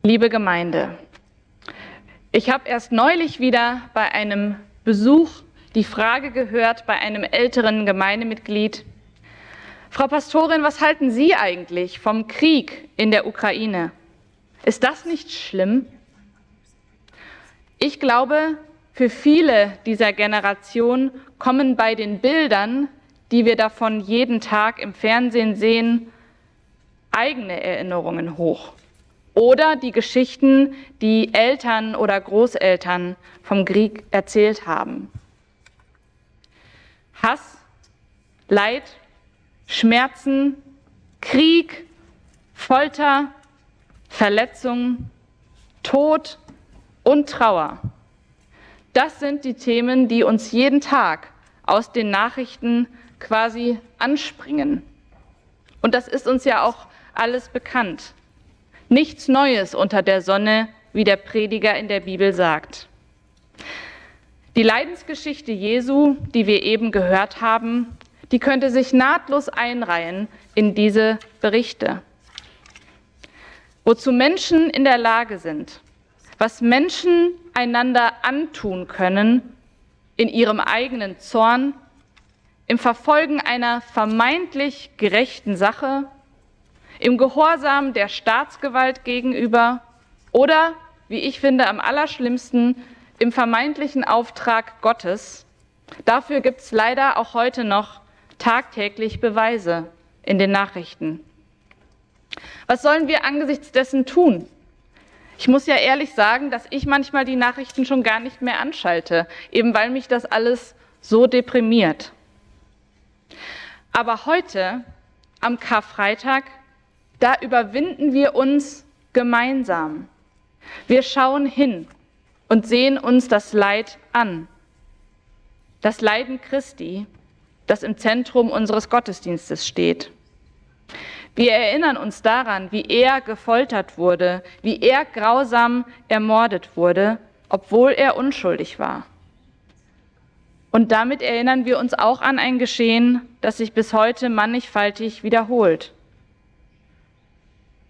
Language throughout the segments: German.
Liebe Gemeinde, ich habe erst neulich wieder bei einem Besuch die Frage gehört bei einem älteren Gemeindemitglied: Frau Pastorin, was halten Sie eigentlich vom Krieg in der Ukraine? Ist das nicht schlimm? Ich glaube, für viele dieser Generation kommen bei den Bildern, die wir davon jeden Tag im Fernsehen sehen, eigene Erinnerungen hoch. Oder die Geschichten, die Eltern oder Großeltern vom Krieg erzählt haben. Hass, Leid, Schmerzen, Krieg, Folter, Verletzung, Tod und Trauer. Das sind die Themen, die uns jeden Tag aus den Nachrichten quasi anspringen. Und das ist uns ja auch alles bekannt. Nichts Neues unter der Sonne, wie der Prediger in der Bibel sagt. Die Leidensgeschichte Jesu, die wir eben gehört haben, die könnte sich nahtlos einreihen in diese Berichte. Wozu Menschen in der Lage sind, was Menschen einander antun können in ihrem eigenen Zorn, im Verfolgen einer vermeintlich gerechten Sache, im Gehorsam der Staatsgewalt gegenüber oder, wie ich finde, am allerschlimmsten, im vermeintlichen Auftrag Gottes. Dafür gibt es leider auch heute noch tagtäglich Beweise in den Nachrichten. Was sollen wir angesichts dessen tun? Ich muss ja ehrlich sagen, dass ich manchmal die Nachrichten schon gar nicht mehr anschalte, eben weil mich das alles so deprimiert. Aber heute, am Karfreitag, da überwinden wir uns gemeinsam. Wir schauen hin und sehen uns das Leid an. Das Leiden Christi, das im Zentrum unseres Gottesdienstes steht. Wir erinnern uns daran, wie er gefoltert wurde, wie er grausam ermordet wurde, obwohl er unschuldig war. Und damit erinnern wir uns auch an ein Geschehen, das sich bis heute mannigfaltig wiederholt.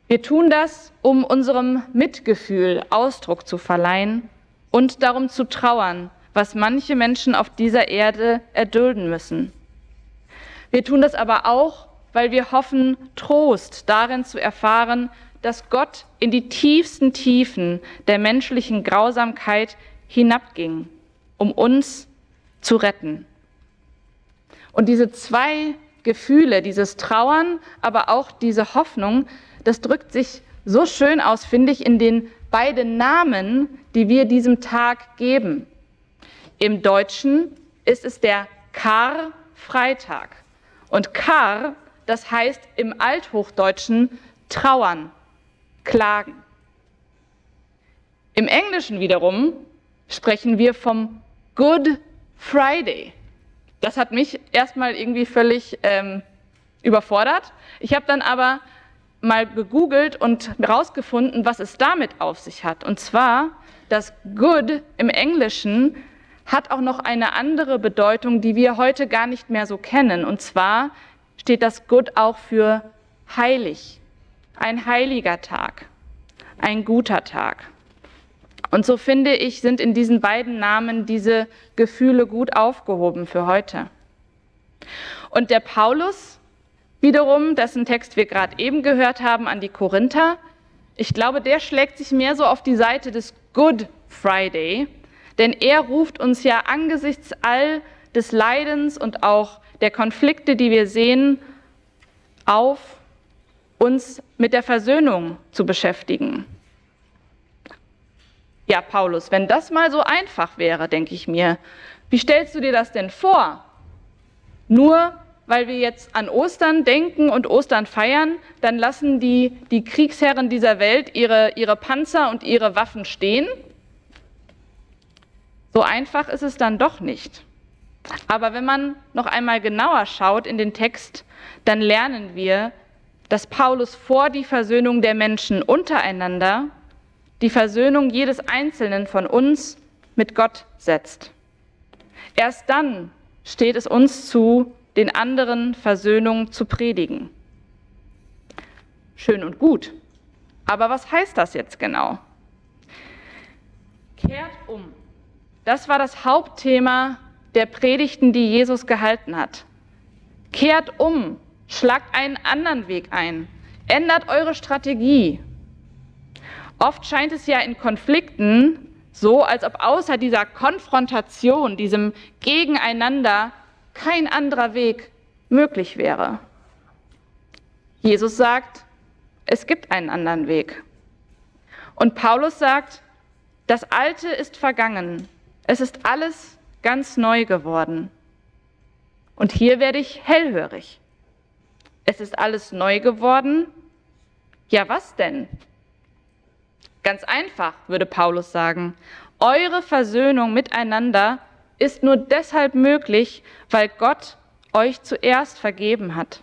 Wir tun das, um unserem Mitgefühl Ausdruck zu verleihen und darum zu trauern, was manche Menschen auf dieser Erde erdulden müssen. Wir tun das aber auch, weil wir hoffen, Trost darin zu erfahren, dass Gott in die tiefsten Tiefen der menschlichen Grausamkeit hinabging, um uns zu retten. Und diese zwei Gefühle, dieses Trauern, aber auch diese Hoffnung, das drückt sich so schön aus, finde ich, in den beiden Namen, die wir diesem Tag geben. Im Deutschen ist es der Karfreitag. Und Kar, das heißt im Althochdeutschen trauern, klagen. Im Englischen wiederum sprechen wir vom Good Friday. Das hat mich erstmal irgendwie völlig überfordert. Ich habe dann aber mal gegoogelt und herausgefunden, was es damit auf sich hat. Und zwar, das Good im Englischen hat auch noch eine andere Bedeutung, die wir heute gar nicht mehr so kennen. Und zwar steht das Good auch für heilig, ein heiliger Tag, ein guter Tag. Und so finde ich, sind in diesen beiden Namen diese Gefühle gut aufgehoben für heute. Und der Paulus wiederum, dessen Text wir gerade eben gehört haben, an die Korinther, ich glaube, der schlägt sich mehr so auf die Seite des Good Friday, denn er ruft uns ja angesichts all des Leidens und auch der Konflikte, die wir sehen, auf, uns mit der Versöhnung zu beschäftigen. Ja, Paulus, wenn das mal so einfach wäre, denke ich mir, wie stellst du dir das denn vor? Nur weil wir jetzt an Ostern denken und Ostern feiern, dann lassen die Kriegsherren dieser Welt ihre Panzer und ihre Waffen stehen? So einfach ist es dann doch nicht. Aber wenn man noch einmal genauer schaut in den Text, dann lernen wir, dass Paulus vor die Versöhnung der Menschen untereinander die Versöhnung jedes Einzelnen von uns mit Gott setzt. Erst dann steht es uns zu, den anderen Versöhnung zu predigen. Schön und gut. Aber was heißt das jetzt genau? Kehrt um. Das war das Hauptthema der Predigten, die Jesus gehalten hat. Kehrt um, schlagt einen anderen Weg ein, ändert eure Strategie. Oft scheint es ja in Konflikten so, als ob außer dieser Konfrontation, diesem Gegeneinander, kein anderer Weg möglich wäre. Jesus sagt, es gibt einen anderen Weg. Und Paulus sagt, das Alte ist vergangen, es ist alles ganz neu geworden. Und hier werde ich hellhörig. Es ist alles neu geworden? Ja, was denn? Ganz einfach, würde Paulus sagen. Eure Versöhnung miteinander ist nur deshalb möglich, weil Gott euch zuerst vergeben hat.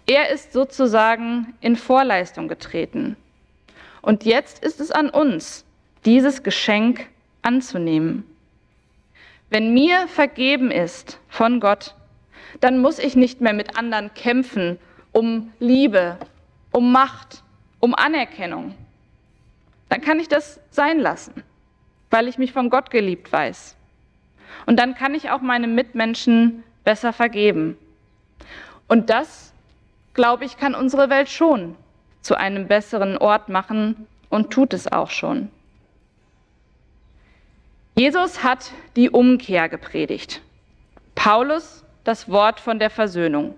Er ist sozusagen in Vorleistung getreten. Und jetzt ist es an uns, dieses Geschenk anzunehmen. Wenn mir vergeben ist von Gott, dann muss ich nicht mehr mit anderen kämpfen um Liebe, um Macht, um Anerkennung. Dann kann ich das sein lassen, weil ich mich von Gott geliebt weiß. Und dann kann ich auch meinem Mitmenschen besser vergeben. Und das, glaube ich, kann unsere Welt schon zu einem besseren Ort machen und tut es auch schon. Jesus hat die Umkehr gepredigt. Paulus das Wort von der Versöhnung.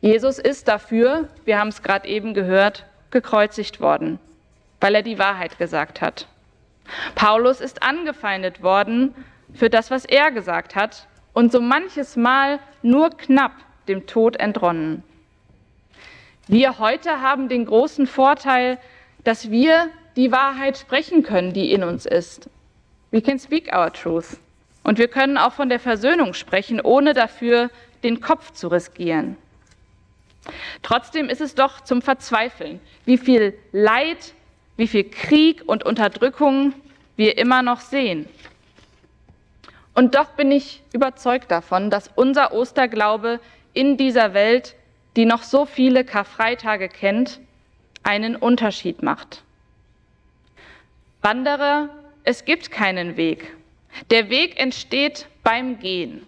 Jesus ist dafür, wir haben es gerade eben gehört, gekreuzigt worden, weil er die Wahrheit gesagt hat. Paulus ist angefeindet worden für das, was er gesagt hat und so manches Mal nur knapp dem Tod entronnen. Wir heute haben den großen Vorteil, dass wir die Wahrheit sprechen können, die in uns ist. We can speak our truth. Und wir können auch von der Versöhnung sprechen, ohne dafür den Kopf zu riskieren. Trotzdem ist es doch zum Verzweifeln, wie viel Leid, wie viel Krieg und Unterdrückung wir immer noch sehen. Und doch bin ich überzeugt davon, dass unser Osterglaube in dieser Welt, die noch so viele Karfreitage kennt, einen Unterschied macht. Wanderer, es gibt keinen Weg. Der Weg entsteht beim Gehen.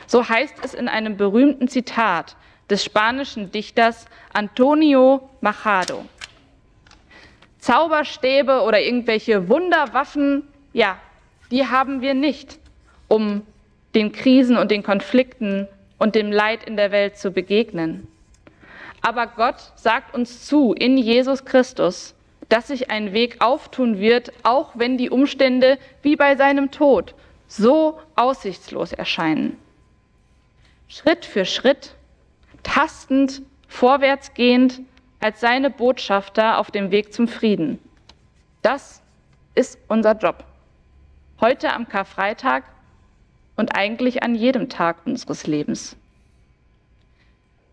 So heißt es in einem berühmten Zitat des spanischen Dichters Antonio Machado. Zauberstäbe oder irgendwelche Wunderwaffen, ja, die haben wir nicht, um den Krisen und den Konflikten und dem Leid in der Welt zu begegnen. Aber Gott sagt uns zu in Jesus Christus, dass sich ein Weg auftun wird, auch wenn die Umstände wie bei seinem Tod so aussichtslos erscheinen. Schritt für Schritt, tastend, vorwärtsgehend, als seine Botschafter auf dem Weg zum Frieden. Das ist unser Job. Heute am Karfreitag und eigentlich an jedem Tag unseres Lebens.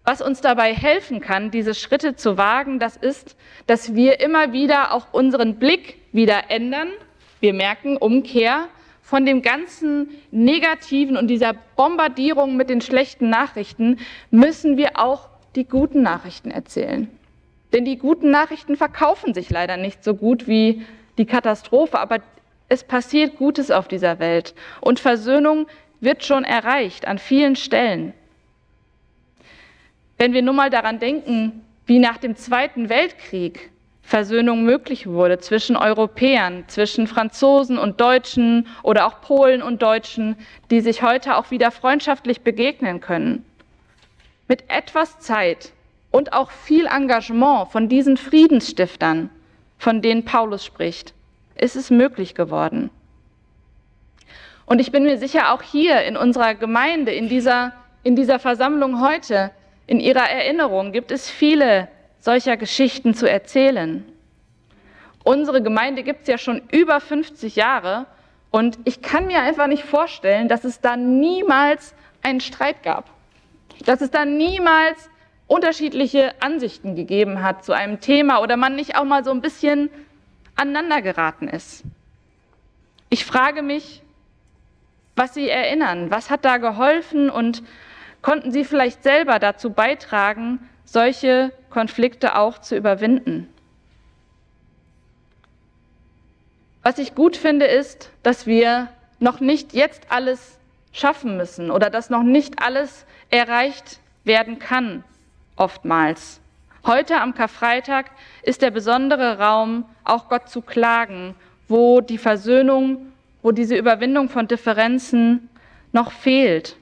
Was uns dabei helfen kann, diese Schritte zu wagen, das ist, dass wir immer wieder auch unseren Blick wieder ändern. Wir merken Umkehr von dem ganzen Negativen und dieser Bombardierung mit den schlechten Nachrichten müssen wir auch die guten Nachrichten erzählen. Denn die guten Nachrichten verkaufen sich leider nicht so gut wie die Katastrophe, aber es passiert Gutes auf dieser Welt und Versöhnung wird schon erreicht an vielen Stellen. Wenn wir nur mal daran denken, wie nach dem Zweiten Weltkrieg Versöhnung möglich wurde zwischen Europäern, zwischen Franzosen und Deutschen oder auch Polen und Deutschen, die sich heute auch wieder freundschaftlich begegnen können. Mit etwas Zeit und auch viel Engagement von diesen Friedensstiftern, von denen Paulus spricht, ist es möglich geworden. Und ich bin mir sicher, auch hier in unserer Gemeinde, in dieser Versammlung heute, in ihrer Erinnerung gibt es viele solcher Geschichten zu erzählen. Unsere Gemeinde gibt es ja schon über 50 Jahre und ich kann mir einfach nicht vorstellen, dass es da niemals einen Streit gab, dass es da niemals unterschiedliche Ansichten gegeben hat zu einem Thema oder man nicht auch mal so ein bisschen aneinander geraten ist. Ich frage mich, was Sie erinnern, was hat da geholfen und konnten Sie vielleicht selber dazu beitragen, solche Konflikte auch zu überwinden? Was ich gut finde, ist, dass wir noch nicht jetzt alles schaffen müssen oder dass noch nicht alles erreicht werden kann, oftmals. Heute am Karfreitag ist der besondere Raum, auch Gott zu klagen, wo die Versöhnung, wo diese Überwindung von Differenzen noch fehlt,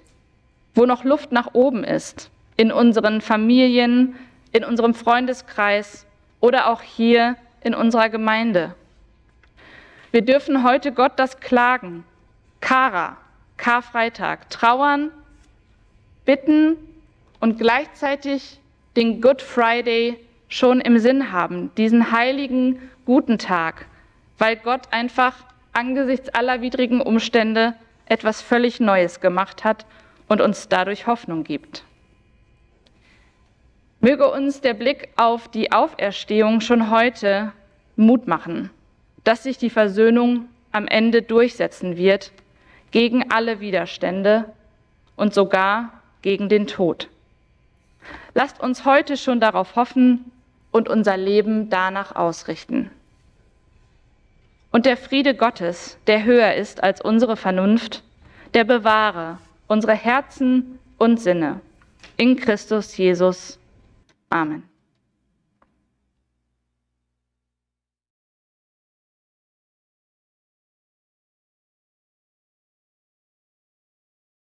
wo noch Luft nach oben ist, in unseren Familien, in unserem Freundeskreis oder auch hier in unserer Gemeinde. Wir dürfen heute Gott das klagen, Kara, Karfreitag, trauern, bitten und gleichzeitig den Good Friday schon im Sinn haben, diesen heiligen, guten Tag, weil Gott einfach angesichts aller widrigen Umstände etwas völlig Neues gemacht hat und uns dadurch Hoffnung gibt. Möge uns der Blick auf die Auferstehung schon heute Mut machen, dass sich die Versöhnung am Ende durchsetzen wird, gegen alle Widerstände und sogar gegen den Tod. Lasst uns heute schon darauf hoffen und unser Leben danach ausrichten. Und der Friede Gottes, der höher ist als unsere Vernunft, der bewahre unsere Herzen und Sinne in Christus Jesus. Amen.